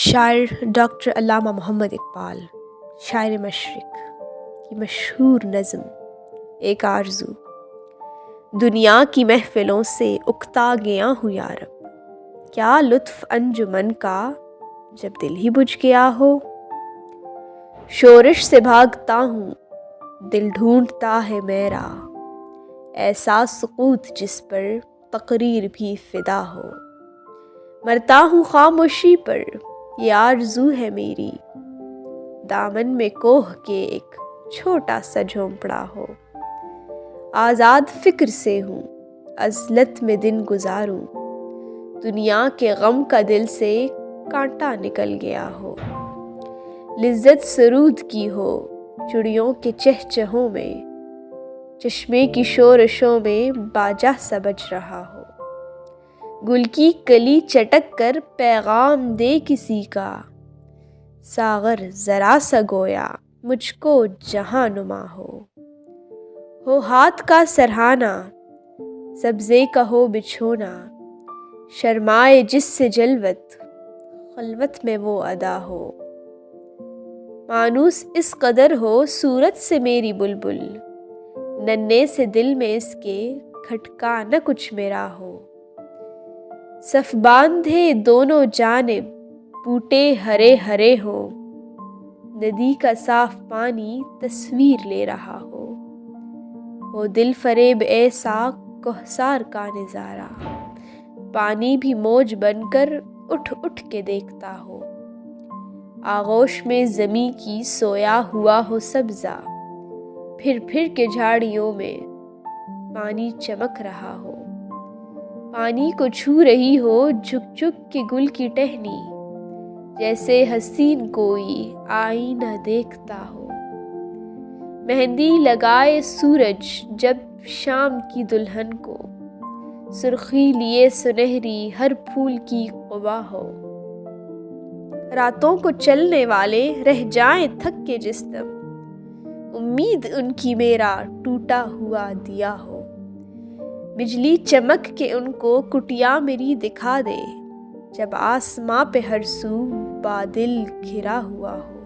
شاعر ڈاکٹر علامہ محمد اقبال، شاعر مشرق کی مشہور نظم ایک آرزو۔ دنیا کی محفلوں سے اکتا گیا ہوں یارب، کیا لطف انجمن کا جب دل ہی بجھ گیا ہو۔ شورش سے بھاگتا ہوں دل ڈھونڈتا ہے میرا، ایسا سکوت جس پر تقریر بھی فدا ہو۔ مرتا ہوں خاموشی پر یہ آرزو ہے میری، دامن میں کوہ کے ایک چھوٹا سا جھونپڑا ہو۔ آزاد فکر سے ہوں عزلت میں دن گزاروں، دنیا کے غم کا دل سے کانٹا نکل گیا ہو۔ لذت سرود کی ہو چڑیوں کے چہچہوں میں، چشمے کی شورشوں میں باجا سا بج رہا ہو۔ گل کی کلی چٹک کر پیغام دے کسی کا، ساغر ذرا سا گویا مجھ کو جہاں نما ہو۔ ہاتھ کا سرہانا سبزے کا ہو بچھونا، شرمائے جس سے جلوت خلوت میں وہ ادا ہو۔ مانوس اس قدر ہو صورت سے میری بلبل، ننھے سے دل میں اس کے کھٹکا نہ کچھ میرا ہو۔ صف باندھے دونوں جانب بوٹے ہرے ہرے ہوں، ندی کا صاف پانی تصویر لے رہا ہو۔ دل فریب ایسا کوہسار کا نظارہ، پانی بھی موج بن کر اٹھ اٹھ کے دیکھتا ہو۔ آغوش میں زمیں کی سویا ہوا ہو سبزہ، پھر پھر کے جھاڑیوں میں پانی چمک رہا ہو۔ پانی کو چھو رہی ہو جھک جھک کے گل کی ٹہنی، جیسے حسین کوئی آئینہ دیکھتا ہو۔ مہندی لگائے سورج جب شام کی دلہن کو، سرخی لیے سنہری ہر پھول کی قبا ہو۔ راتوں کو چلنے والے رہ جائیں تھک کے جس دم، امید ان کی میرا ٹوٹا ہوا دیا ہو۔ بجلی چمک کے ان کو کٹیا میری دکھا دے، جب آسماں پہ ہر سو بادل گھرا ہوا ہو۔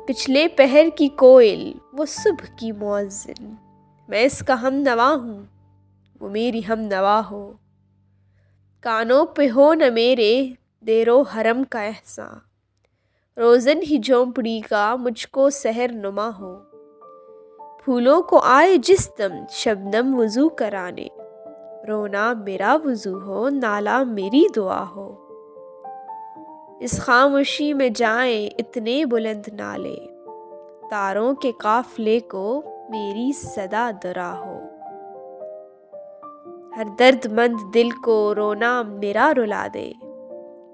پچھلے پہر کی کوئل وہ صبح کی مؤذن، میں اس کا ہم نوا ہوں وہ میری ہم نوا ہو۔ کانوں پہ ہو نہ میرے دیر و حرم کا احساں، روزن ہی جھونپڑی کا مجھ کو سحر نما ہو۔ پھولوں کو آئے جس دم شبنم وضو کرانے، رونا میرا وضو ہو نالہ میری دعا ہو۔ اس خاموشی میں جائیں اتنے بلند نالے، تاروں کے قافلے کو میری صدا درا ہو۔ ہر درد مند دل کو رونا میرا رلا دے،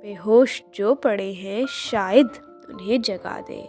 بے ہوش جو پڑے ہیں شاید انہیں جگا دے۔